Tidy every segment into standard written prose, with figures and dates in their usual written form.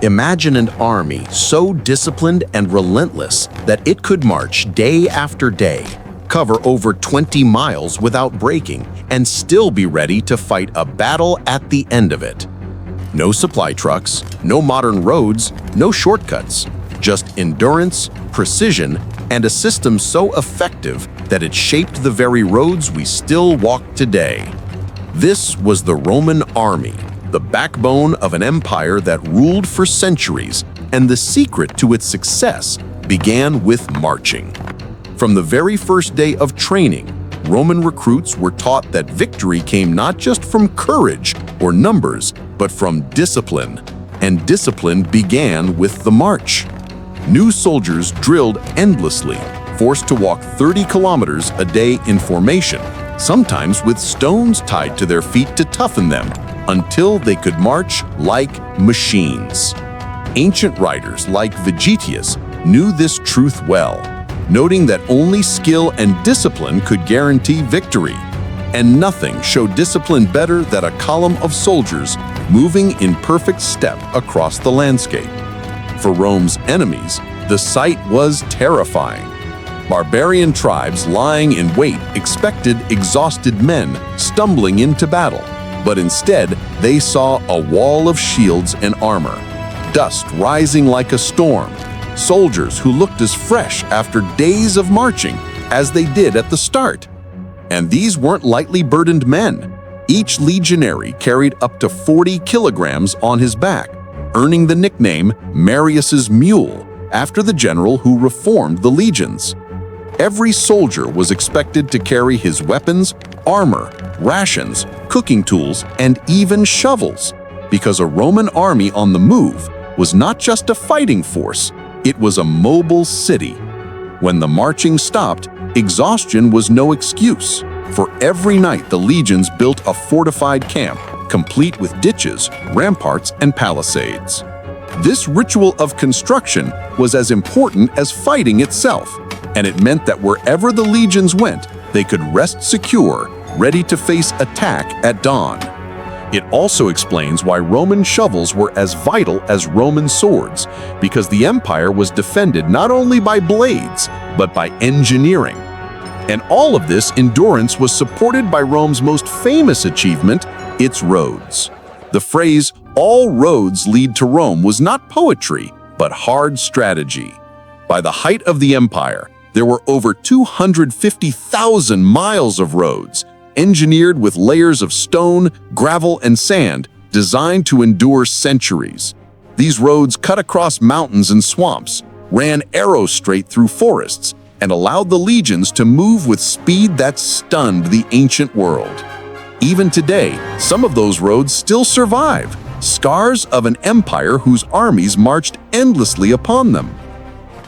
Imagine an army so disciplined and relentless that it could march day after day, cover over 20 miles without breaking, and still be ready to fight a battle at the end of it. No supply trucks, no modern roads, no shortcuts, just endurance, precision, and a system so effective that it shaped the very roads we still walk today. This was the Roman army, the backbone of an empire that ruled for centuries, and the secret to its success began with marching. From the very first day of training, Roman recruits were taught that victory came not just from courage or numbers, but from discipline, and discipline began with the march. New soldiers drilled endlessly, forced to walk 30 kilometers a day in formation, sometimes with stones tied to their feet to toughen them, until they could march like machines. Ancient writers like Vegetius knew this truth well, noting that only skill and discipline could guarantee victory, and nothing showed discipline better than a column of soldiers moving in perfect step across the landscape. For Rome's enemies, the sight was terrifying. Barbarian tribes lying in wait expected exhausted men stumbling into battle, but instead they saw a wall of shields and armor, dust rising like a storm, soldiers who looked as fresh after days of marching as they did at the start. And these weren't lightly burdened men. Each legionary carried up to 40 kilograms on his back, earning the nickname Marius's Mule after the general who reformed the legions. Every soldier was expected to carry his weapons, armor, rations, cooking tools, and even shovels, because a Roman army on the move was not just a fighting force, it was a mobile city. When the marching stopped, exhaustion was no excuse. For every night the legions built a fortified camp, complete with ditches, ramparts, and palisades. This ritual of construction was as important as fighting itself, and it meant that wherever the legions went, they could rest secure, ready to face attack at dawn. It also explains why Roman shovels were as vital as Roman swords, because the empire was defended not only by blades, but by engineering. And all of this endurance was supported by Rome's most famous achievement, its roads. The phrase, "all roads lead to Rome," was not poetry, but hard strategy. By the height of the empire, there were over 250,000 miles of roads, engineered with layers of stone, gravel, and sand, designed to endure centuries. These roads cut across mountains and swamps, ran arrow straight through forests, and allowed the legions to move with speed that stunned the ancient world. Even today, some of those roads still survive, scars of an empire whose armies marched endlessly upon them.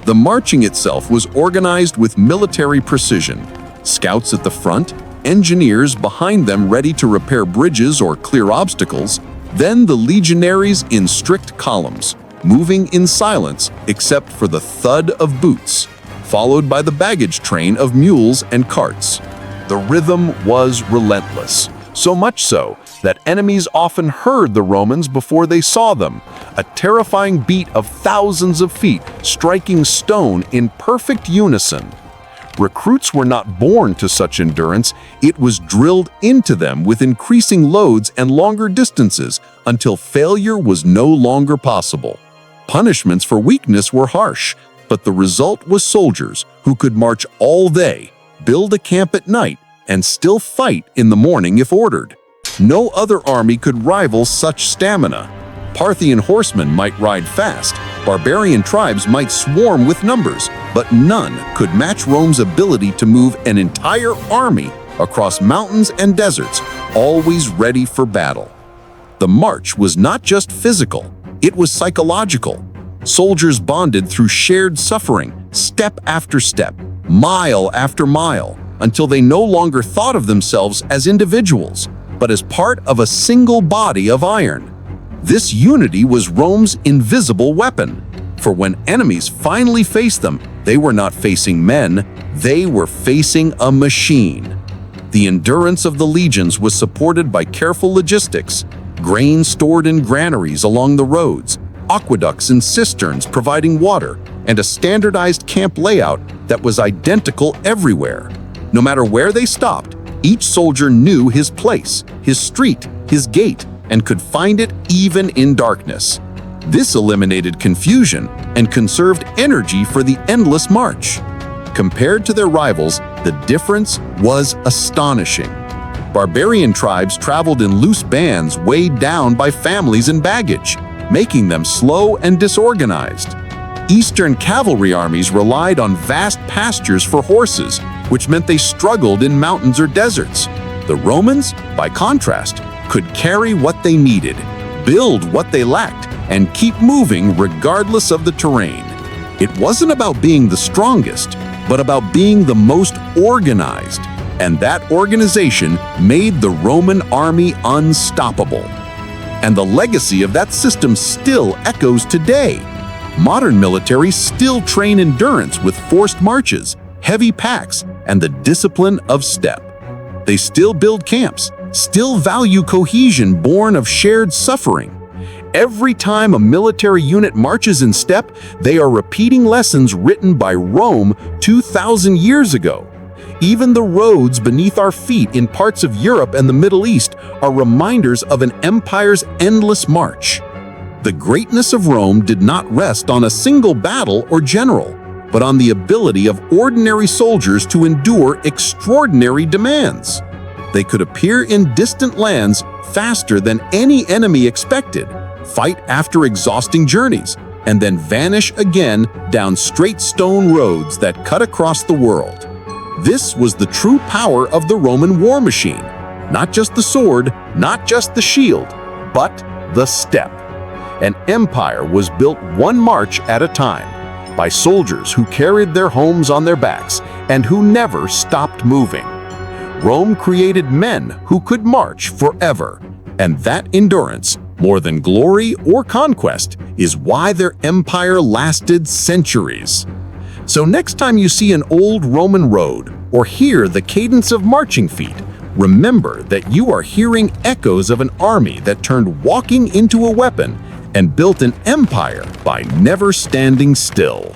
The marching itself was organized with military precision. Scouts at the front, engineers behind them ready to repair bridges or clear obstacles, then the legionaries in strict columns, moving in silence except for the thud of boots, followed by the baggage train of mules and carts. The rhythm was relentless, so much so that enemies often heard the Romans before they saw them, a terrifying beat of thousands of feet striking stone in perfect unison. Recruits were not born to such endurance, it was drilled into them with increasing loads and longer distances until failure was no longer possible. Punishments for weakness were harsh, but the result was soldiers who could march all day, build a camp at night, and still fight in the morning if ordered. No other army could rival such stamina. Parthian horsemen might ride fast, barbarian tribes might swarm with numbers, but none could match Rome's ability to move an entire army across mountains and deserts, always ready for battle. The march was not just physical, it was psychological. Soldiers bonded through shared suffering, step after step, mile after mile, until they no longer thought of themselves as individuals, but as part of a single body of iron. This unity was Rome's invisible weapon, for when enemies finally faced them, they were not facing men, they were facing a machine. The endurance of the legions was supported by careful logistics, grain stored in granaries along the roads, aqueducts and cisterns providing water, and a standardized camp layout that was identical everywhere. No matter where they stopped, each soldier knew his place, his street, his gate, and could find it even in darkness. This eliminated confusion and conserved energy for the endless march. Compared to their rivals, the difference was astonishing. Barbarian tribes traveled in loose bands weighed down by families and baggage, making them slow and disorganized. Eastern cavalry armies relied on vast pastures for horses, which meant they struggled in mountains or deserts. The Romans, by contrast, could carry what they needed, build what they lacked, and keep moving regardless of the terrain. It wasn't about being the strongest, but about being the most organized. And that organization made the Roman army unstoppable. And the legacy of that system still echoes today. Modern militaries still train endurance with forced marches, heavy packs, and the discipline of step. They still build camps, still value cohesion born of shared suffering. Every time a military unit marches in step, they are repeating lessons written by Rome 2,000 years ago. Even the roads beneath our feet in parts of Europe and the Middle East are reminders of an empire's endless march. The greatness of Rome did not rest on a single battle or general, but on the ability of ordinary soldiers to endure extraordinary demands. They could appear in distant lands faster than any enemy expected, fight after exhausting journeys, and then vanish again down straight stone roads that cut across the world. This was the true power of the Roman war machine. Not just the sword, not just the shield, but the step. An empire was built one march at a time, by soldiers who carried their homes on their backs and who never stopped moving. Rome created men who could march forever, and that endurance, more than glory or conquest, is why their empire lasted centuries. So next time you see an old Roman road or hear the cadence of marching feet, remember that you are hearing echoes of an army that turned walking into a weapon and built an empire by never standing still.